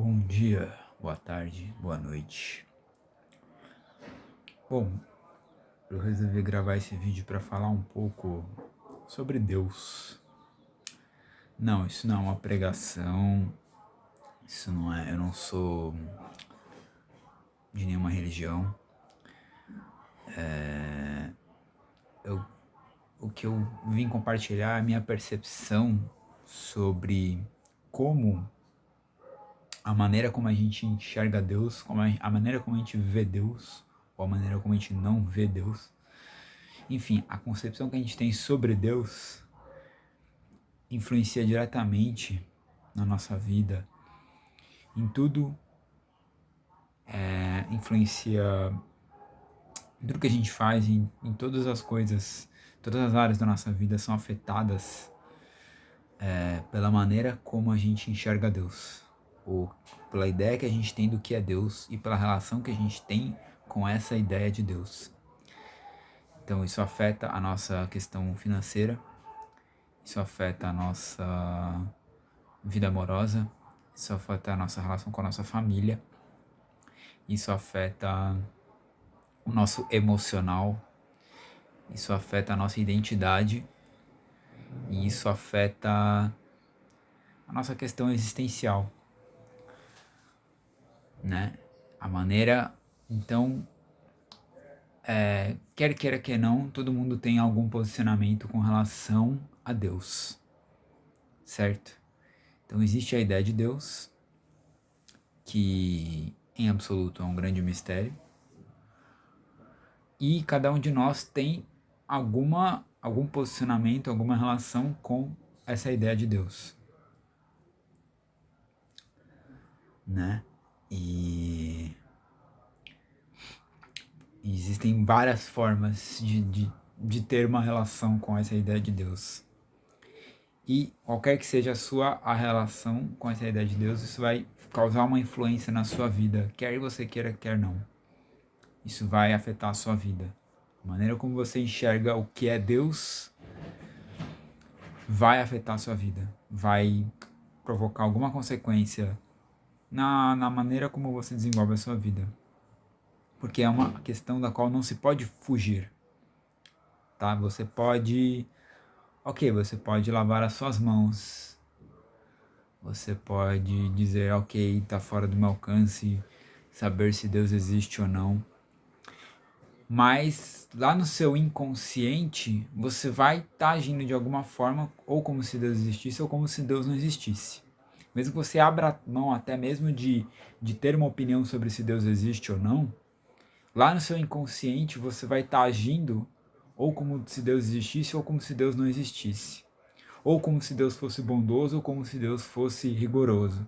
Bom dia, boa tarde, boa noite. Bom, eu resolvi gravar esse vídeo para falar um pouco sobre Deus. Não, isso não é uma pregação, eu não sou de nenhuma religião. O que eu vim compartilhar é a minha percepção sobre como a maneira como a gente enxerga Deus, a maneira como a gente vê Deus, ou a maneira como a gente não vê Deus. Enfim, a concepção que a gente tem sobre Deus influencia diretamente na nossa vida, em tudo, influencia em tudo que a gente faz, em todas as coisas, todas as áreas da nossa vida são afetadas pela maneira como a gente enxerga Deus, ou pela ideia que a gente tem do que é Deus e pela relação que a gente tem com essa ideia de Deus. Então isso afeta a nossa questão financeira, isso afeta a nossa vida amorosa, isso afeta a nossa relação com a nossa família, isso afeta o nosso emocional, isso afeta a nossa identidade e isso afeta a nossa questão existencial, né? A maneira, então, quer queira que não, todo mundo tem algum posicionamento com relação a Deus, certo? Então existe a ideia de Deus, que em absoluto é um grande mistério, e cada um de nós tem algum posicionamento, alguma relação com essa ideia de Deus, né? E existem várias formas de ter uma relação com essa ideia de Deus. E qualquer que seja a relação com essa ideia de Deus, isso vai causar uma influência na sua vida, quer você queira, quer não. Isso vai afetar a sua vida. A maneira como você enxerga o que é Deus vai afetar a sua vida, vai provocar alguma consequência na maneira como você desenvolve a sua vida. Porque é uma questão da qual não se pode fugir, tá? Você pode lavar as suas mãos, você pode dizer, ok, tá fora do meu alcance saber se Deus existe ou não, mas lá no seu inconsciente você vai estar agindo de alguma forma ou como se Deus existisse ou como se Deus não existisse. Mesmo que você abra mão até mesmo de ter uma opinião sobre se Deus existe ou não, lá no seu inconsciente você vai estar agindo ou como se Deus existisse ou como se Deus não existisse. Ou como se Deus fosse bondoso ou como se Deus fosse rigoroso.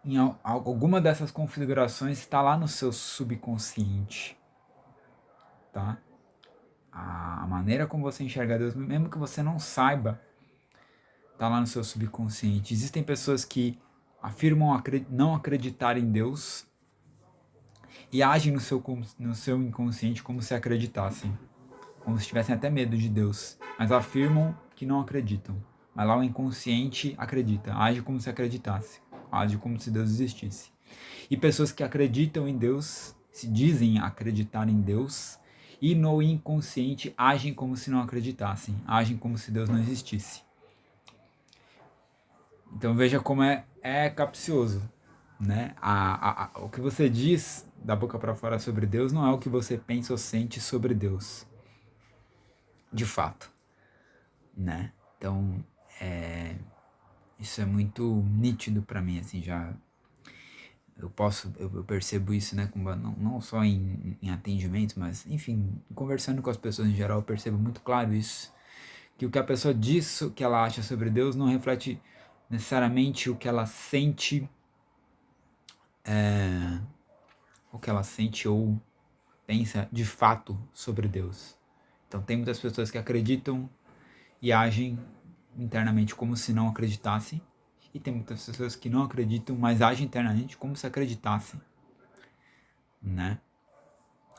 Em alguma dessas configurações está lá no seu subconsciente, tá? A maneira como você enxerga Deus, mesmo que você não saiba, está lá no seu subconsciente. Existem pessoas que afirmam não acreditar em Deus e agem no seu inconsciente como se acreditassem, como se tivessem até medo de Deus, mas afirmam que não acreditam. Mas lá o inconsciente acredita, age como se acreditasse, age como se Deus existisse. E pessoas que acreditam em Deus, se dizem acreditar em Deus, e no inconsciente agem como se não acreditassem, agem como se Deus não existisse. Então veja como é capcioso, né? O que você diz da boca para fora sobre Deus não é o que você pensa ou sente sobre Deus, de fato, né? Então isso é muito nítido para mim, assim, já eu percebo isso, né, não só em atendimento, mas enfim, conversando com as pessoas em geral, eu percebo muito claro isso, que o que a pessoa diz que ela acha sobre Deus não reflete necessariamente o que ela sente, o que ela sente ou pensa de fato sobre Deus. Então tem muitas pessoas que acreditam e agem internamente como se não acreditassem, e tem muitas pessoas que não acreditam, mas agem internamente como se acreditassem, né?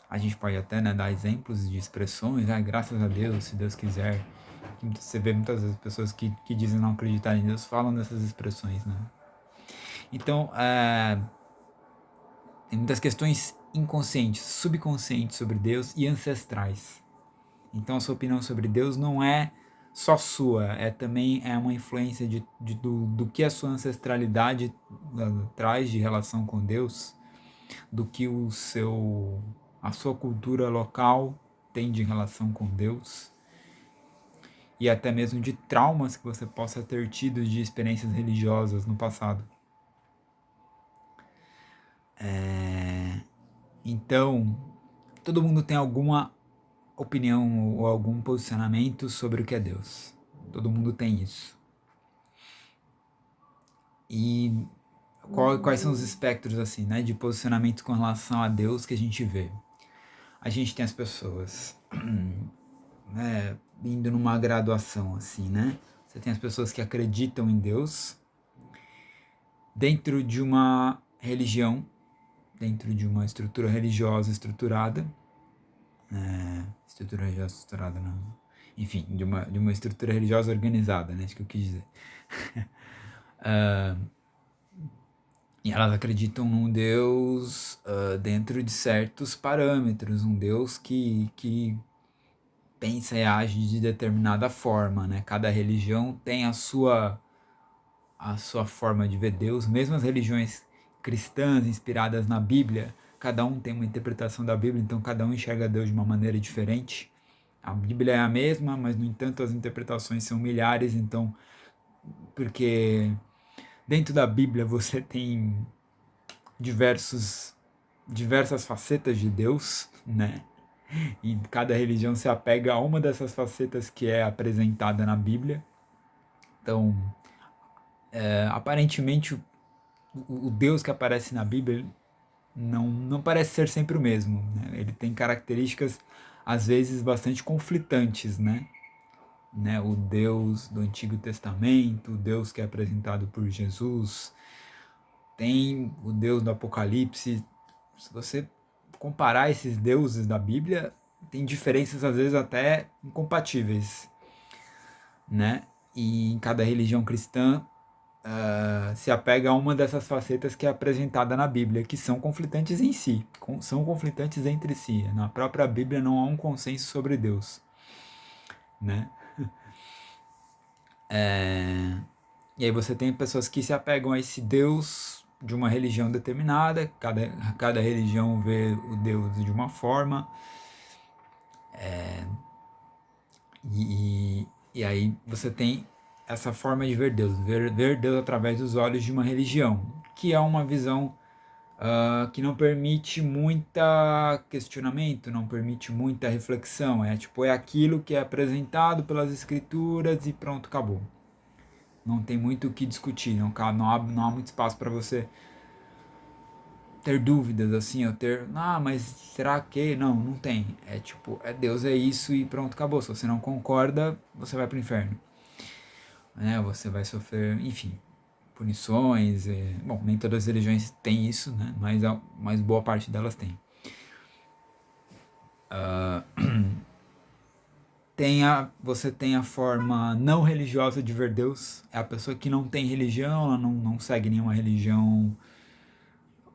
A gente pode até, né, dar exemplos de expressões, graças a Deus, se Deus quiser. Você vê muitas vezes pessoas que dizem não acreditar em Deus falam dessas expressões, né? Então, tem muitas questões inconscientes, subconscientes sobre Deus e ancestrais. Então a sua opinião sobre Deus não é só sua, também uma influência do que a sua ancestralidade traz de relação com Deus, do que a sua cultura local tem de relação com Deus, e até mesmo de traumas que você possa ter tido de experiências religiosas no passado. Então, todo mundo tem alguma opinião ou algum posicionamento sobre o que é Deus. Todo mundo tem isso. E quais são os espectros assim, né, de posicionamento com relação a Deus que a gente vê? A gente tem as pessoas, né, indo numa graduação assim, né? Você tem as pessoas que acreditam em Deus dentro de uma religião, dentro de uma estrutura religiosa estruturada, estrutura religiosa estruturada não, enfim, de uma estrutura religiosa organizada, né? Acho que eu quis dizer. E elas acreditam num Deus dentro de certos parâmetros, um Deus que pensa e age de determinada forma, né? Cada religião tem a sua forma de ver Deus, mesmo as religiões cristãs inspiradas na Bíblia, cada um tem uma interpretação da Bíblia, então cada um enxerga Deus de uma maneira diferente. A Bíblia é a mesma, mas no entanto as interpretações são milhares, então porque dentro da Bíblia você tem diversas facetas de Deus, né? E cada religião se apega a uma dessas facetas que é apresentada na Bíblia. Então, aparentemente, o Deus que aparece na Bíblia não parece ser sempre o mesmo, né? Ele tem características, às vezes, bastante conflitantes, né? O Deus do Antigo Testamento, o Deus que é apresentado por Jesus, tem o Deus do Apocalipse. Se você comparar esses deuses da Bíblia, tem diferenças às vezes até incompatíveis, né? E em cada religião cristã se apega a uma dessas facetas que é apresentada na Bíblia, que são conflitantes em si, são conflitantes entre si. Na própria Bíblia não há um consenso sobre Deus, né? E aí você tem pessoas que se apegam a esse Deus de uma religião determinada, cada religião vê o Deus de uma forma, e aí você tem essa forma de ver Deus, ver Deus através dos olhos de uma religião, que é uma visão que não permite muita questionamento, não permite muita reflexão. É aquilo que é apresentado pelas escrituras e pronto, acabou. Não tem muito o que discutir, não há muito espaço para você ter dúvidas, assim, ou ter, mas será que? Não tem. Deus é isso e pronto, acabou. Se você não concorda, você vai pro inferno. Você vai sofrer, enfim, punições. Bom, nem todas as religiões têm isso, né? Mas boa parte delas tem. Você tem a forma não religiosa de ver Deus. É a pessoa que não tem religião, ela não segue nenhuma religião,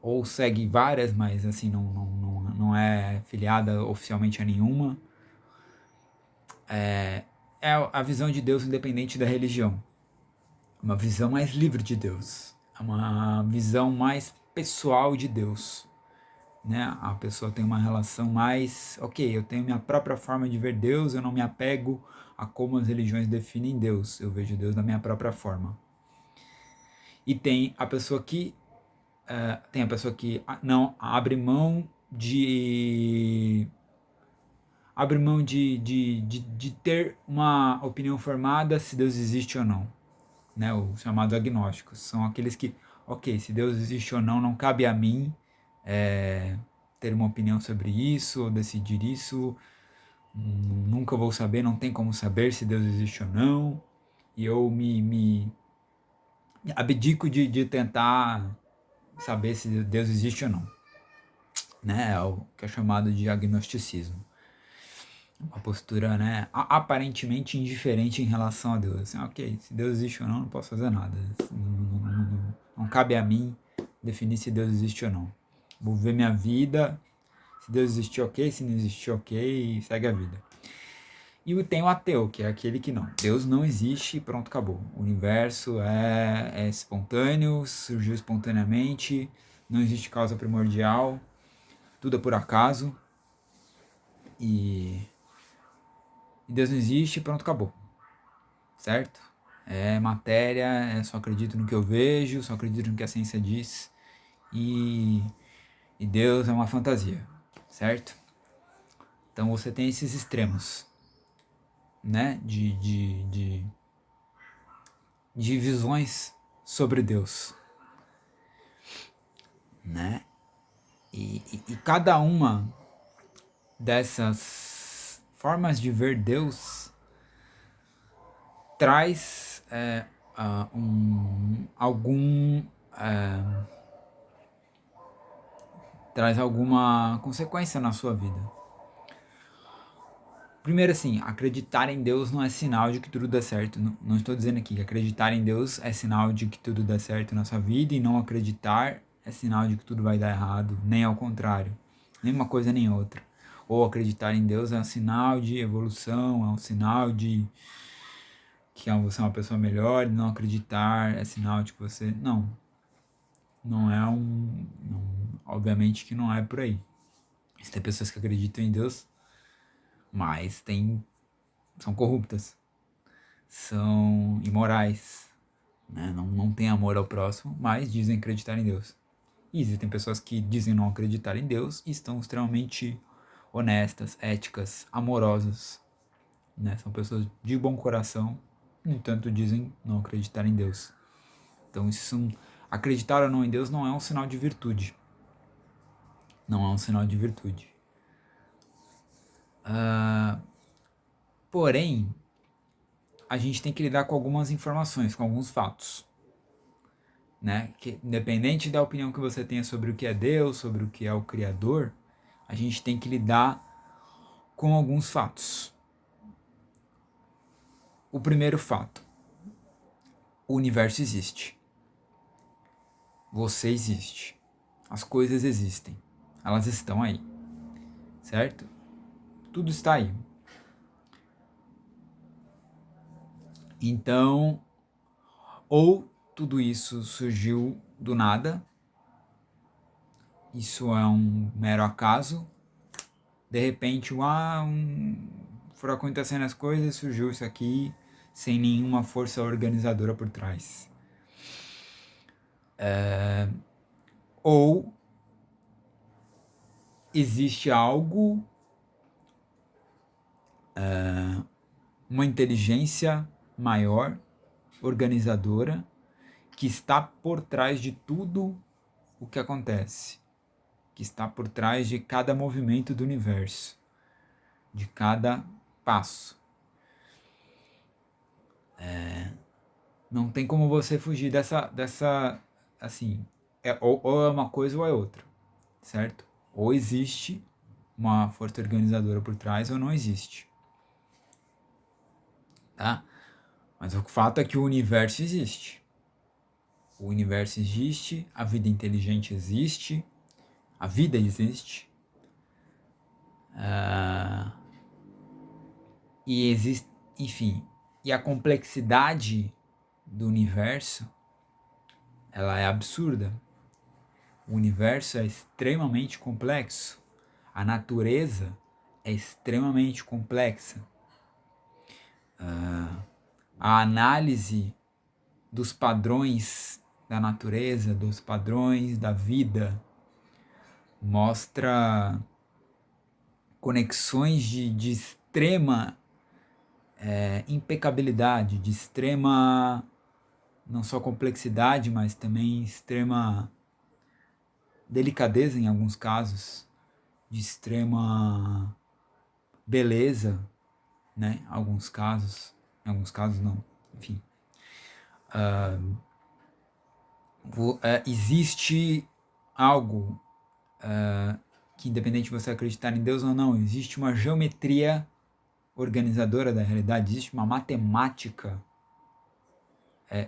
ou segue várias, mas assim, não é filiada oficialmente a nenhuma. É a visão de Deus independente da religião. Uma visão mais livre de Deus. Uma visão mais pessoal de Deus. Né? A pessoa tem uma relação mais, ok, eu tenho minha própria forma de ver Deus, eu não me apego a como as religiões definem Deus, eu vejo Deus da minha própria forma. E tem a pessoa que não abre mão de ter uma opinião formada se Deus existe ou não, né? Os chamados agnósticos são aqueles que, ok, se Deus existe ou não cabe a mim ter uma opinião sobre isso ou decidir isso. Nunca vou saber, não tem como saber se Deus existe ou não. E eu me abdico de tentar saber se Deus existe ou não. Né? É o que é chamado de agnosticismo. Uma postura, né, aparentemente indiferente em relação a Deus. Assim, ok, se Deus existe ou não posso fazer nada. Não cabe a mim definir se Deus existe ou não. Vou viver minha vida. Se Deus existir, ok. Se não existir, ok. Segue a vida. E tem o ateu, que é aquele que não. Deus não existe e pronto, acabou. O universo é espontâneo, surgiu espontaneamente, não existe causa primordial, tudo é por acaso. E Deus não existe e pronto, acabou. Certo? É matéria, só acredito no que eu vejo, só acredito no que a ciência diz. E Deus é uma fantasia, certo? Então você tem esses extremos, né? De visões sobre Deus, né? E cada uma dessas formas de ver Deus traz traz alguma consequência na sua vida. Primeiro assim, acreditar em Deus não é sinal de que tudo dá certo. Não estou dizendo aqui que acreditar em Deus é sinal de que tudo dá certo na sua vida, e não acreditar é sinal de que tudo vai dar errado, nem ao contrário. Nem uma coisa nem outra. Ou acreditar em Deus é um sinal de evolução, é um sinal de que você é uma pessoa melhor, e não acreditar é sinal de que você... Não é obviamente que não é por aí. Tem pessoas que acreditam em Deus, mas são corruptas, são imorais, né? Não têm amor ao próximo, mas dizem acreditar em Deus. E existem pessoas que dizem não acreditar em Deus e estão extremamente honestas, éticas, amorosas, né? São pessoas de bom coração, no entanto dizem não acreditar em Deus. Então acreditar ou não em Deus não é um sinal de virtude. Não é um sinal de virtude. Porém, a gente tem que lidar com algumas informações, com alguns fatos, né? Que, independente da opinião que você tenha sobre o que é Deus, sobre o que é o Criador, a gente tem que lidar com alguns fatos. O primeiro fato: o universo existe. Você existe. As coisas existem. Elas estão aí. Certo? Tudo está aí. Então, ou tudo isso surgiu do nada, isso é um mero acaso, de repente, foram acontecendo as coisas, surgiu isso aqui, sem nenhuma força organizadora por trás. Ou existe algo, uma inteligência maior, organizadora, que está por trás de tudo o que acontece, que está por trás de cada movimento do universo, de cada passo. Não tem como você fugir dessa assim, ou é uma coisa ou é outra, certo? Ou existe uma força organizadora por trás ou não existe, tá? Mas o fato é que o universo existe. O universo existe, a vida inteligente existe, a vida existe. E existe, enfim, e a complexidade do universo, ela é absurda. O universo é extremamente complexo. A natureza é extremamente complexa. A análise dos padrões da natureza, dos padrões da vida, mostra conexões de extrema impecabilidade, de extrema, não só complexidade, mas também extrema delicadeza em alguns casos, de extrema beleza, né? Em alguns casos não, enfim. Existe algo que, independente de você acreditar em Deus ou não, existe uma geometria organizadora da realidade, existe uma matemática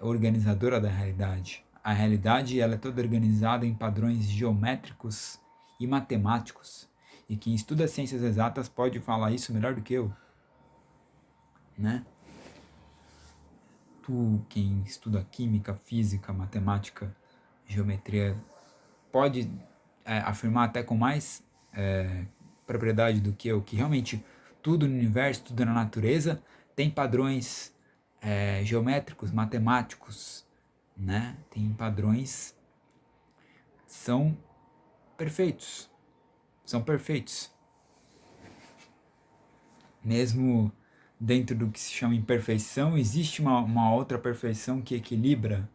organizadora da realidade. a realidade ela é toda organizada em padrões geométricos e matemáticos. E quem estuda ciências exatas pode falar isso melhor do que eu, né? Quem estuda química, física, matemática, geometria, pode afirmar até com mais propriedade do que eu, que realmente tudo no universo, tudo na natureza tem padrões geométricos, matemáticos, né? Tem padrões são perfeitos, são perfeitos. Mesmo dentro do que se chama imperfeição, existe uma outra perfeição que equilibra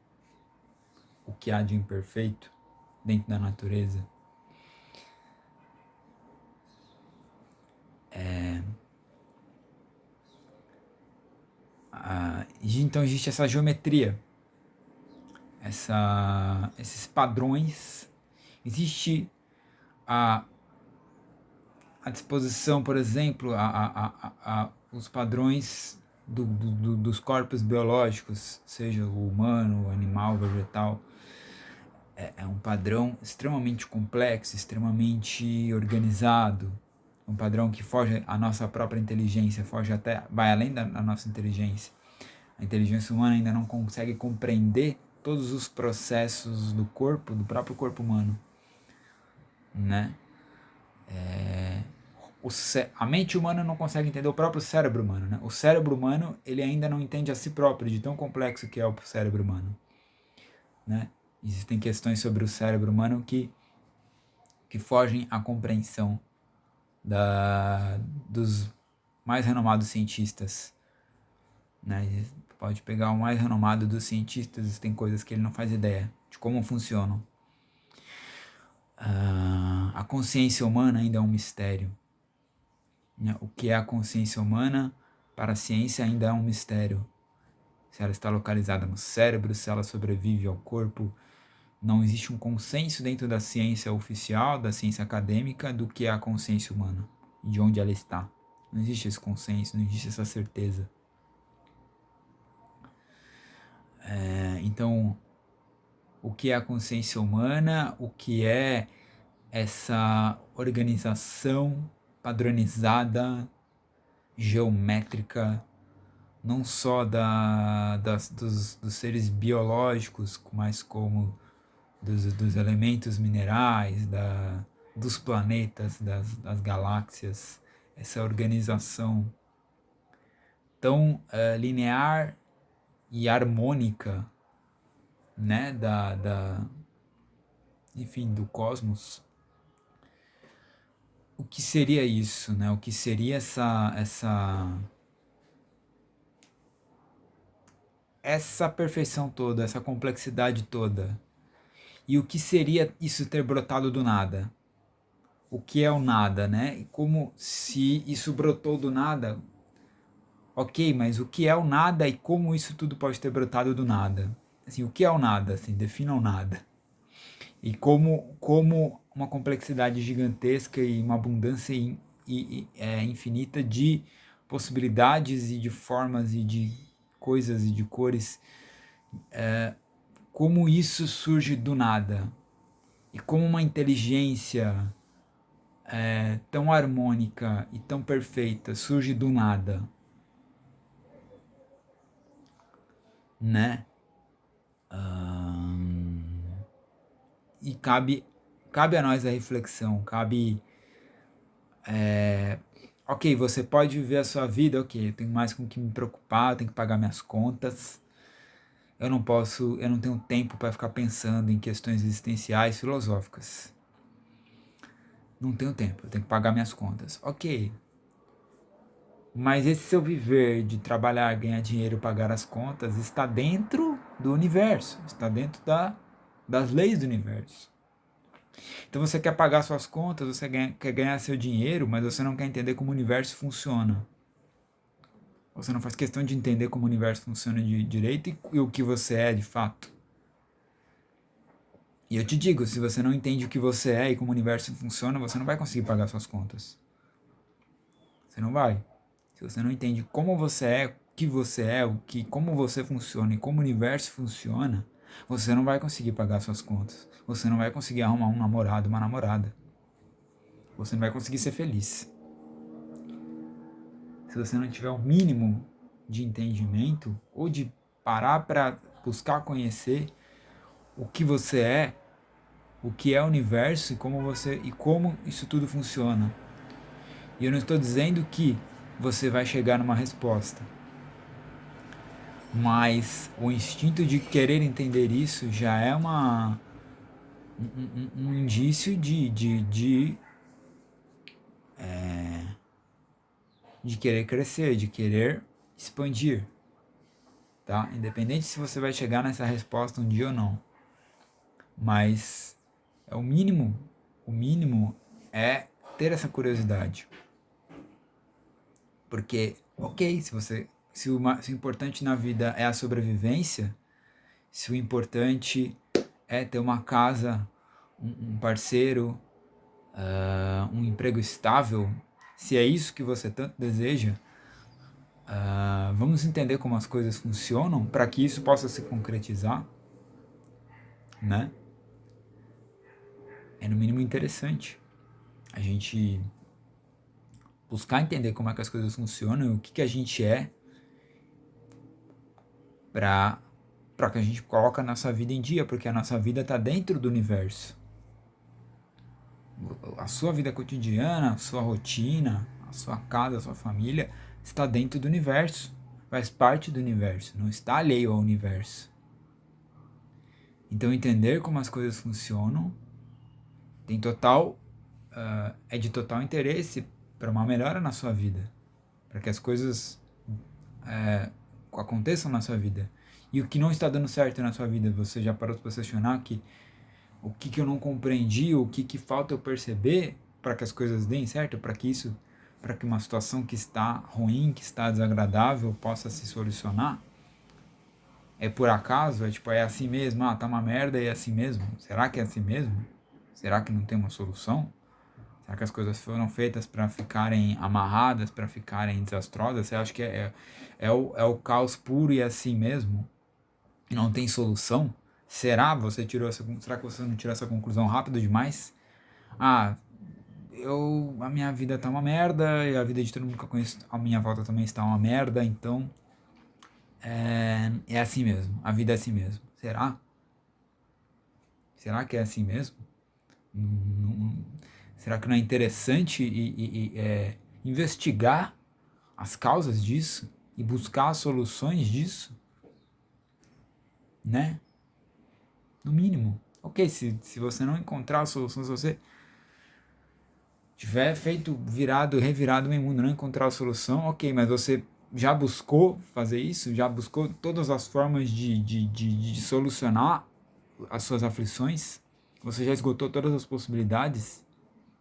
o que há de imperfeito dentro da natureza. Então existe essa geometria, esses padrões. Existe a disposição, por exemplo, os padrões dos corpos biológicos, seja o humano, o animal, o vegetal. É um padrão extremamente complexo, extremamente organizado, um padrão que foge à nossa própria inteligência, vai além da nossa inteligência. A inteligência humana ainda não consegue compreender todos os processos do corpo, do próprio corpo humano, né? A mente humana não consegue entender o próprio cérebro humano, né? O cérebro humano, ele ainda não entende a si próprio, de tão complexo que é o cérebro humano, né? Existem questões sobre o cérebro humano que fogem à compreensão dos mais renomados cientistas, né? Pode pegar o mais renomado dos cientistas, tem coisas que ele não faz ideia de como funcionam. A consciência humana ainda é um mistério, né? O que é a consciência humana para a ciência ainda é um mistério. Se ela está localizada no cérebro, se ela sobrevive ao corpo, não existe um consenso dentro da ciência oficial, da ciência acadêmica, do que é a consciência humana e de onde ela está. Não existe esse consenso, não existe essa certeza. Então, o que é a consciência humana, o que é essa organização padronizada, geométrica, não só dos seres biológicos, mas como dos elementos minerais, dos planetas, das galáxias, essa organização tão linear e harmônica, né, enfim, do cosmos. O que seria isso, né? O que seria essa perfeição toda, essa complexidade toda? E o que seria isso ter brotado do nada? O que é o nada, né? E como se isso brotou do nada? Ok, mas o que é o nada e como isso tudo pode ter brotado do nada? Assim, o que é o nada? Assim, defina o nada. E como uma complexidade gigantesca e uma abundância infinita de possibilidades e de formas e de coisas e de cores, como isso surge do nada? E como uma inteligência tão harmônica e tão perfeita surge do nada, né? E cabe a nós a reflexão, ok, você pode viver a sua vida, ok, eu tenho mais com o que me preocupar, eu tenho que pagar minhas contas, eu não tenho tempo para ficar pensando em questões existenciais, filosóficas. Não tenho tempo, eu tenho que pagar minhas contas. Ok, mas esse seu viver de trabalhar, ganhar dinheiro, pagar as contas, está dentro do universo, está dentro das leis do universo. Então você quer pagar suas contas, você quer ganhar seu dinheiro, mas você não quer entender como o universo funciona. Você não faz questão de entender como o universo funciona de direito e o que você é de fato. E eu te digo, se você não entende o que você é e como o universo funciona, você não vai conseguir pagar suas contas. Você não vai. Se você não entende como você é, o que você é, como você funciona e como o universo funciona, Você não vai conseguir pagar suas contas. Você não vai conseguir arrumar um namorado, uma namorada. Você não vai conseguir ser feliz. Se você não tiver o mínimo de entendimento ou de parar para buscar conhecer o que você é, o que é o universo e como isso tudo funciona. E eu não estou dizendo que você vai chegar numa resposta, mas o instinto de querer entender isso já é um indício de querer crescer, de querer expandir, tá? Independente se você vai chegar nessa resposta um dia ou não, mas é o mínimo é ter essa curiosidade, porque, ok, se o importante na vida é a sobrevivência, se o importante é ter uma casa, um parceiro, um emprego estável, se é isso que você tanto deseja, vamos entender como as coisas funcionam para que isso possa se concretizar, né? É no mínimo interessante a gente buscar entender como é que as coisas funcionam e o que a gente é para que a gente coloque a nossa vida em dia, porque a nossa vida está dentro do universo. A sua vida cotidiana, a sua rotina, a sua casa, a sua família está dentro do universo, faz parte do universo, não está alheio ao universo. Então entender como as coisas funcionam é de total interesse para uma melhora na sua vida, para que as coisas aconteçam na sua vida. E o que não está dando certo na sua vida, você já parou para se questionar que o que eu não compreendi, o que falta eu perceber para que as coisas deem certo, para que uma situação que está ruim, que está desagradável, possa se solucionar? É por acaso? É assim mesmo? Tá uma merda e é assim mesmo? Será que é assim mesmo? Será que não tem uma solução? Será que as coisas foram feitas para ficarem amarradas, para ficarem desastrosas? Você acha que é o caos puro e é assim mesmo? E não tem solução? Será que você não tirou essa conclusão rápido demais? Ah, a minha vida tá uma merda e a vida de todo mundo que eu conheço à minha volta também está uma merda, então é assim mesmo, a vida é assim mesmo. Será? Será que é assim mesmo? Será que não é interessante investigar as causas disso e buscar as soluções disso, né? No mínimo. Ok, se você não encontrar a solução, se você tiver revirado o mundo, não encontrar a solução, ok, mas você já buscou fazer isso? Já buscou todas as formas de solucionar as suas aflições? Você já esgotou todas as possibilidades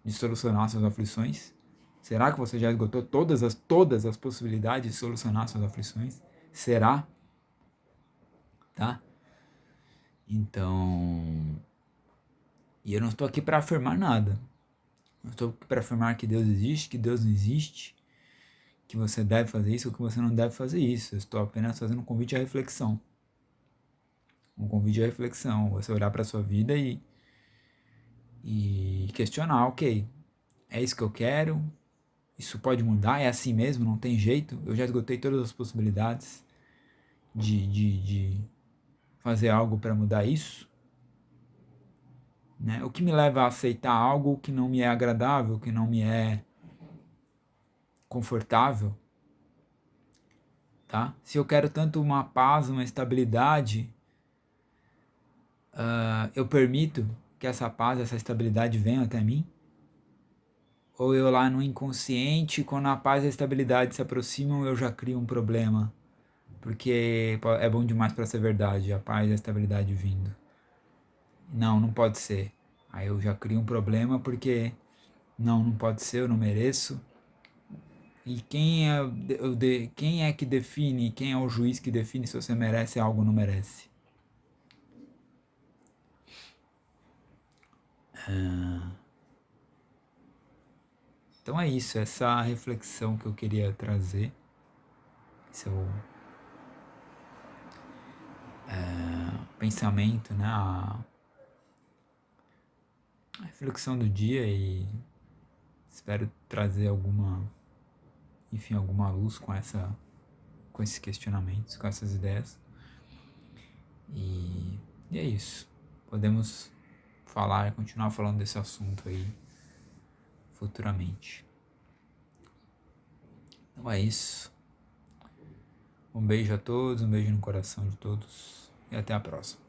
de solucionar suas aflições? Será que você já esgotou todas as possibilidades de solucionar suas aflições? Será? Tá? Então, e eu não estou aqui para afirmar nada. Não estou aqui para afirmar que Deus existe, que Deus não existe, que você deve fazer isso ou que você não deve fazer isso. Eu estou apenas fazendo um convite à reflexão. Um convite à reflexão. Você olhar para a sua vida e questionar, ok, é isso que eu quero? Isso pode mudar? É assim mesmo? Não tem jeito? Eu já esgotei todas as possibilidades de fazer algo para mudar isso? Né? O que me leva a aceitar algo que não me é agradável, que não me é confortável? Tá? Se eu quero tanto uma paz, uma estabilidade, eu permito que essa paz, essa estabilidade venha até mim? Ou eu lá no inconsciente, quando a paz e a estabilidade se aproximam, eu já crio um problema? Porque é bom demais para ser verdade, a paz e a estabilidade vindo. Não pode ser. Aí eu já crio um problema porque não pode ser, eu não mereço. E quem é que define, quem é o juiz que define se você merece algo ou não merece? Então é isso, essa reflexão que eu queria trazer. Esse é pensamento, né, a reflexão do dia, e espero trazer alguma luz com esses questionamentos, com essas ideias. E é isso. Podemos continuar falando desse assunto aí futuramente. Então é isso. Um beijo a todos, um beijo no coração de todos e até a próxima.